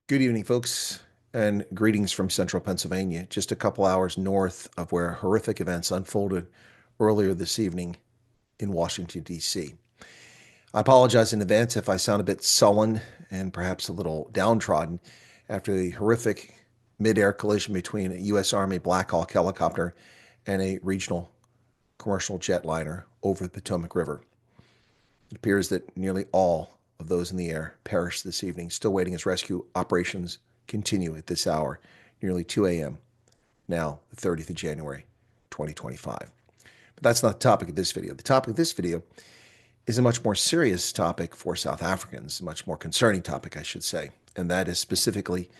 Good evening, folks, and greetings from central Pennsylvania, just a couple hours north of where horrific events unfolded earlier this evening in Washington, D.C. I apologize in advance if I sound a bit sullen and perhaps a little downtrodden after the horrific mid-air collision between a U.S. Army Black Hawk helicopter and a regional commercial jetliner over the Potomac River. It appears that nearly all of those in the air perished this evening, still waiting as rescue operations continue at this hour, nearly 2 a.m., now the 30th of January, 2025. But that's not the topic of this video. The topic of this video is a much more serious topic for South Africans, a much more concerning topic, I should say, and that is specifically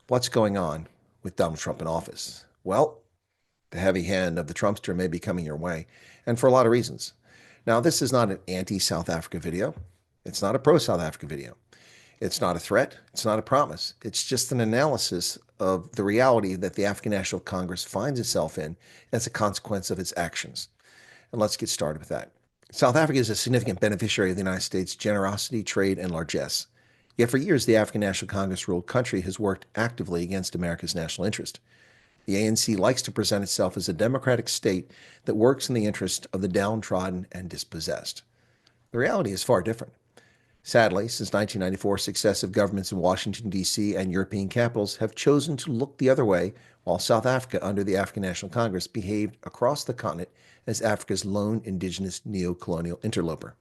what's going on with Donald Trump in office. Well, the heavy hand of the Trumpster may be coming your way, and for a lot of reasons. Now, this is not an anti-South Africa video. It's not a pro-South Africa video. It's not a threat. It's not a promise. It's just an analysis of the reality that the African National Congress finds itself in as a consequence of its actions. And let's get started with that. South Africa is a significant beneficiary of the United States' generosity, trade, and largesse. Yet for years, the African National Congress-ruled country has worked actively against America's national interest. The ANC likes to present itself as a democratic state that works in the interest of the downtrodden and dispossessed. The reality is far different. Sadly, since 1994, successive governments in Washington, D.C. and European capitals have chosen to look the other way, while South Africa, under the African National Congress, behaved across the continent as Africa's lone indigenous neo-colonial interloper.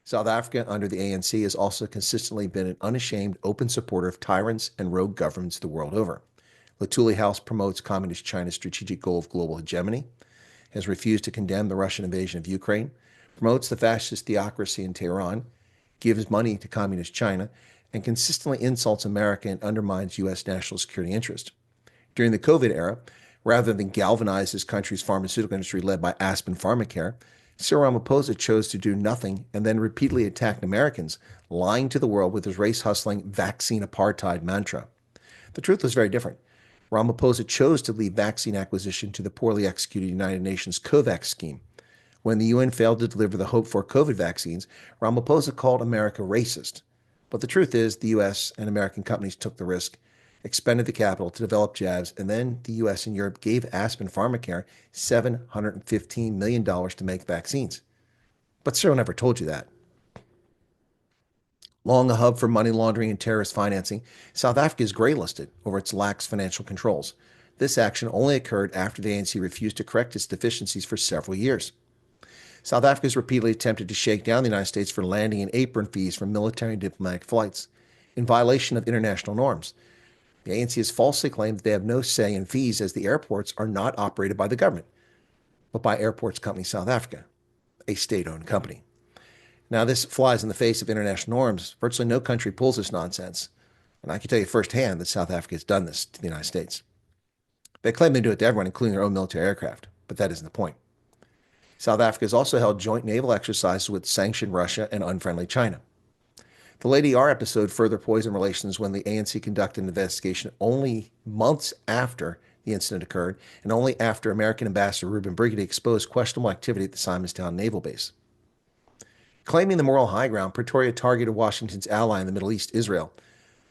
South Africa, under the ANC, has also consistently been an unashamed, open supporter of tyrants and rogue governments the world over. Lutuli House promotes Communist China's strategic goal of global hegemony, has refused to condemn the Russian invasion of Ukraine, promotes the fascist theocracy in Tehran, gives money to Communist China, and consistently insults America and undermines U.S. national security interest. During the COVID era, rather than galvanize his country's pharmaceutical industry led by Aspen Pharmacare, Cyril Ramaphosa chose to do nothing and then repeatedly attacked Americans, lying to the world with his race-hustling vaccine apartheid mantra. The truth was very different. Ramaphosa chose to leave vaccine acquisition to the poorly executed United Nations COVAX scheme. When the UN failed to deliver the hoped-for COVID vaccines, Ramaphosa called America racist. But the truth is, the U.S. and American companies took the risk, expended the capital to develop jabs, and then the U.S. and Europe gave Aspen Pharmacare $715 million to make vaccines. But Cyril never told you that. Long a hub for money laundering and terrorist financing, South Africa is graylisted over its lax financial controls. This action only occurred after the ANC refused to correct its deficiencies for several years. South Africa has repeatedly attempted to shake down the United States for landing in apron fees for military and diplomatic flights, in violation of international norms. The ANC has falsely claimed that they have no say in fees as the airports are not operated by the government, but by Airports Company South Africa, a state-owned company. Now, this flies in the face of international norms. Virtually no country pulls this nonsense, and I can tell you firsthand that South Africa has done this to the United States. They claim they do it to everyone, including their own military aircraft, but that isn't the point. South Africa has also held joint naval exercises with sanctioned Russia and unfriendly China. The Lady R episode further poisoned relations when the ANC conducted an investigation only months after the incident occurred, and only after American Ambassador Ruben Brigady exposed questionable activity at the Simonstown Naval Base. Claiming the moral high ground, Pretoria targeted Washington's ally in the Middle East, Israel,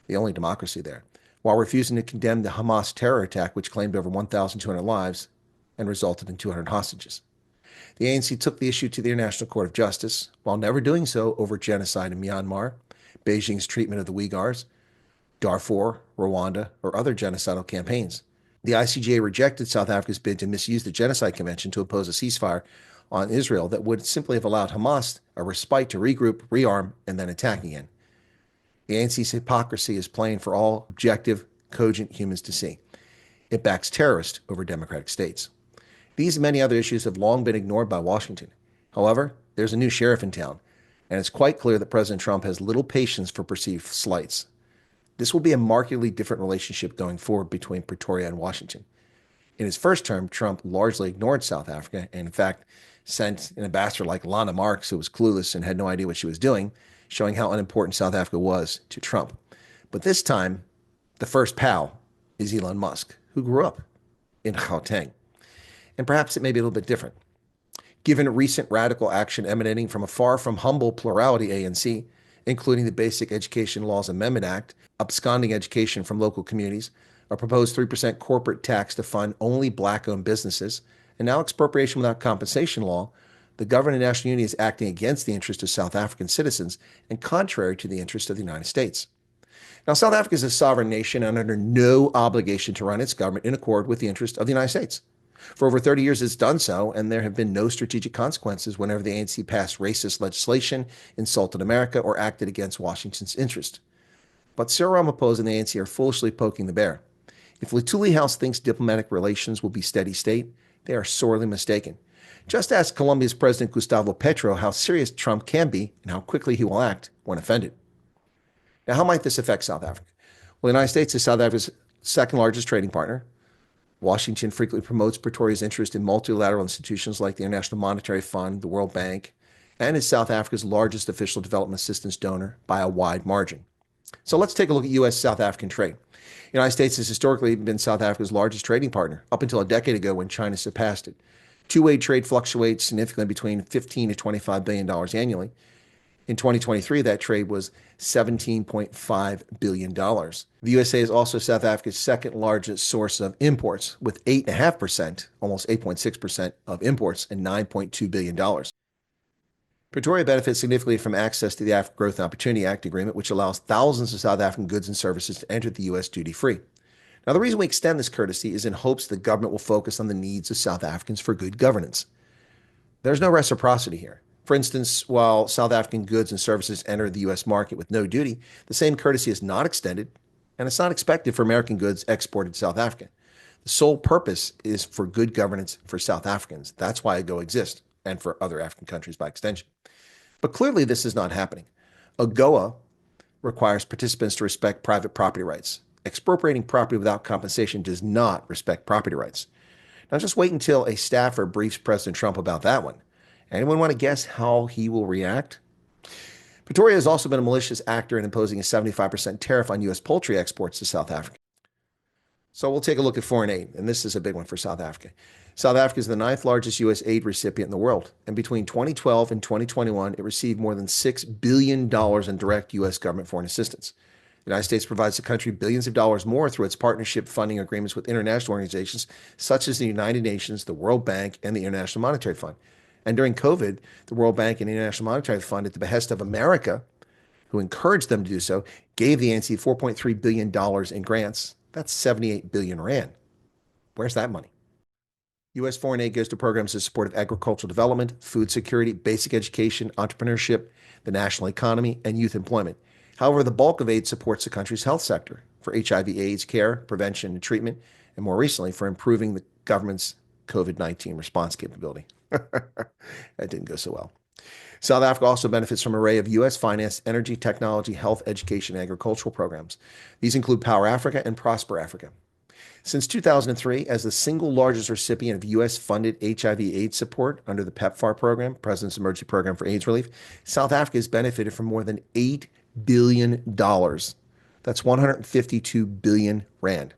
the only democracy there, while refusing to condemn the Hamas terror attack, which claimed over 1,200 lives and resulted in 200 hostages. The ANC took the issue to the International Court of Justice, while never doing so over genocide in Myanmar, Beijing's treatment of the Uyghurs, Darfur, Rwanda, or other genocidal campaigns. The ICJ rejected South Africa's bid to misuse the Genocide Convention to impose a ceasefire on Israel that would simply have allowed Hamas a respite to regroup, rearm, and then attack again. The ANC's hypocrisy is plain for all objective, cogent humans to see. It backs terrorists over democratic states. These and many other issues have long been ignored by Washington. However, there's a new sheriff in town, and it's quite clear that President Trump has little patience for perceived slights. This will be a markedly different relationship going forward between Pretoria and Washington. In his first term, Trump largely ignored South Africa and, in fact, sent an ambassador like Lana Marks, who was clueless and had no idea what she was doing, showing how unimportant South Africa was to Trump. But this time, the first pal is Elon Musk, who grew up in Gauteng. And perhaps it may be a little bit different. Given recent radical action emanating from a far from humble plurality ANC, including the Basic Education Laws Amendment Act, absconding education from local communities, a proposed 3% corporate tax to fund only black-owned businesses, and now expropriation without compensation law, the government of national unity is acting against the interest of South African citizens and contrary to the interest of the United States. Now, South Africa is a sovereign nation and under no obligation to run its government in accord with the interest of the United States. For over 30 years, it's done so, and there have been no strategic consequences whenever the ANC passed racist legislation, insulted America, or acted against Washington's interest. But Cyril Ramaphosa and the ANC are foolishly poking the bear. If Luthuli House thinks diplomatic relations will be steady state, they are sorely mistaken. Just ask Colombia's President Gustavo Petro how serious Trump can be and how quickly he will act when offended. Now, how might this affect South Africa? Well, the United States is South Africa's second largest trading partner. Washington frequently promotes Pretoria's interest in multilateral institutions like the International Monetary Fund, the World Bank, and is South Africa's largest official development assistance donor by a wide margin. So let's take a look at U.S.-South African trade. The United States has historically been South Africa's largest trading partner, up until a decade ago when China surpassed it. Two-way trade fluctuates significantly between $15 to $25 billion annually. In 2023, that trade was $17.5 billion. The USA is also South Africa's second largest source of imports, with 8.5%, almost 8.6% of imports, and $9.2 billion. Pretoria benefits significantly from access to the African Growth and Opportunity Act agreement, which allows thousands of South African goods and services to enter the U.S. duty-free. Now, the reason we extend this courtesy is in hopes the government will focus on the needs of South Africans for good governance. There's no reciprocity here. For instance, while South African goods and services enter the U.S. market with no duty, the same courtesy is not extended, and it's not expected for American goods exported to South Africa. The sole purpose is for good governance for South Africans. That's why AGOA exists, and for other African countries by extension. But clearly, this is not happening. AGOA requires participants to respect private property rights. Expropriating property without compensation does not respect property rights. Now, just wait until a staffer briefs President Trump about that one. Anyone want to guess how he will react? Pretoria has also been a malicious actor in imposing a 75% tariff on U.S. poultry exports to South Africa. So we'll take a look at foreign aid, and this is a big one for South Africa. South Africa is the ninth largest U.S. aid recipient in the world, and between 2012 and 2021, it received more than $6 billion in direct U.S. government foreign assistance. The United States provides the country billions of dollars more through its partnership funding agreements with international organizations such as the United Nations, the World Bank, and the International Monetary Fund. And during COVID, the World Bank and the International Monetary Fund, at the behest of America, who encouraged them to do so, gave the ANC $4.3 billion in grants. That's 78 billion rand. Where's that money? U.S. foreign aid goes to programs in support of agricultural development, food security, basic education, entrepreneurship, the national economy, and youth employment. However, the bulk of aid supports the country's health sector for HIV/AIDS care, prevention, and treatment, and more recently for improving the government's COVID-19 response capability. That didn't go so well. South Africa also benefits from an array of U.S.-financed energy, technology, health, education, and agricultural programs. These include Power Africa and Prosper Africa. Since 2003, as the single largest recipient of U.S.-funded HIV/AIDS support under the PEPFAR program, President's Emergency Program for AIDS Relief, South Africa has benefited from more than $8 billion. That's 152 billion rand.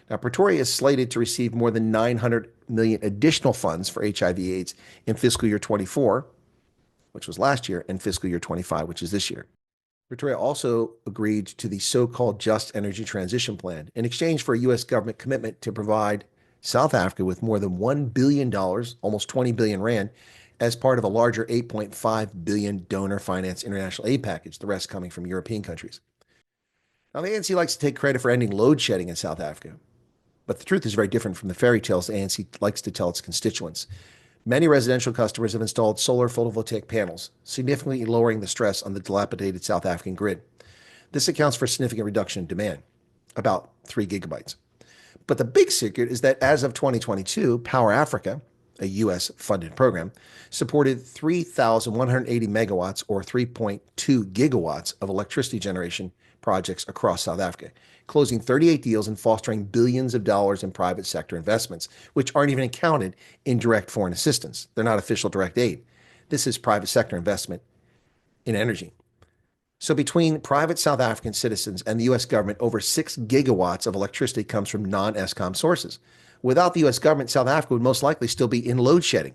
Now, Pretoria is slated to receive more than 900 million additional funds for HIV/AIDS in fiscal year 24, which was last year, and fiscal year 25, which is this year. Pretoria also agreed to the so-called Just Energy Transition Plan in exchange for a U.S. government commitment to provide South Africa with more than $1 billion, almost 20 billion rand, as part of a larger 8.5 billion donor-financed international aid package, the rest coming from European countries. Now, the ANC likes to take credit for ending load shedding in South Africa, but the truth is very different from the fairy tales the ANC likes to tell its constituents. Many residential customers have installed solar photovoltaic panels, significantly lowering the stress on the dilapidated South African grid. This accounts for a significant reduction in demand, about 3 gigabytes. But the big secret is that as of 2022, Power Africa, a U.S.-funded program, supported 3,180 megawatts or 3.2 gigawatts of electricity generation projects across South Africa, closing 38 deals and fostering billions of dollars in private sector investments, which aren't even accounted in direct foreign assistance. They're not official direct aid. This is private sector investment in energy. So between private South African citizens and the U.S. government, over 6 gigawatts of electricity comes from non-Eskom sources. Without the U.S. government, South Africa would most likely still be in load shedding.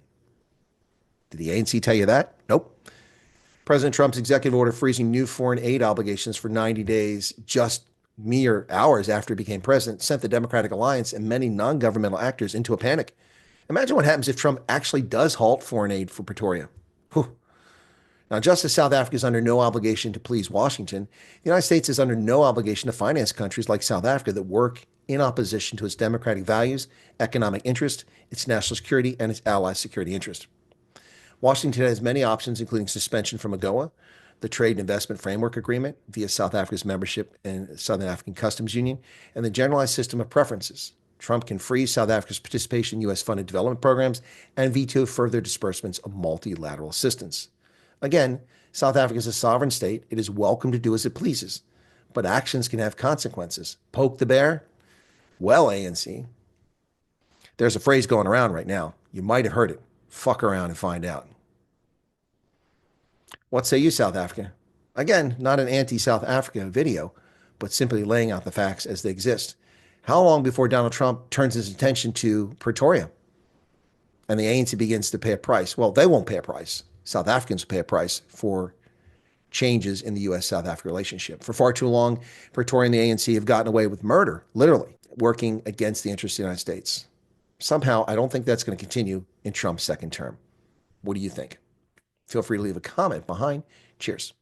Did the ANC tell you that? Nope. President Trump's executive order freezing new foreign aid obligations for 90 days, just mere hours after he became president, sent the Democratic Alliance and many non-governmental actors into a panic. Imagine what happens if Trump actually does halt foreign aid for Pretoria. Whew. Now, just as South Africa is under no obligation to please Washington, the United States is under no obligation to finance countries like South Africa that work in opposition to its democratic values, economic interest, its national security, and its allies' security interest. Washington has many options, including suspension from AGOA, the Trade and Investment Framework Agreement via South Africa's membership in the Southern African Customs Union, and the generalized system of preferences. Trump can freeze South Africa's participation in U.S.-funded development programs and veto further disbursements of multilateral assistance. Again, South Africa is a sovereign state. It is welcome to do as it pleases, but actions can have consequences. Poke the bear? Well, ANC, there's a phrase going around right now. You might have heard it. Fuck around and find out. What say you, South Africa? Again, not an anti-South Africa video, but simply laying out the facts as they exist. How long before Donald Trump turns his attention to Pretoria and the ANC begins to pay a price? Well, they won't pay a price. South Africans will pay a price for changes in the U.S.-South Africa relationship. For far too long, Pretoria and the ANC have gotten away with murder, literally, working against the interests of the United States. Somehow, I don't think that's going to continue in Trump's second term. What do you think? Feel free to leave a comment behind. Cheers.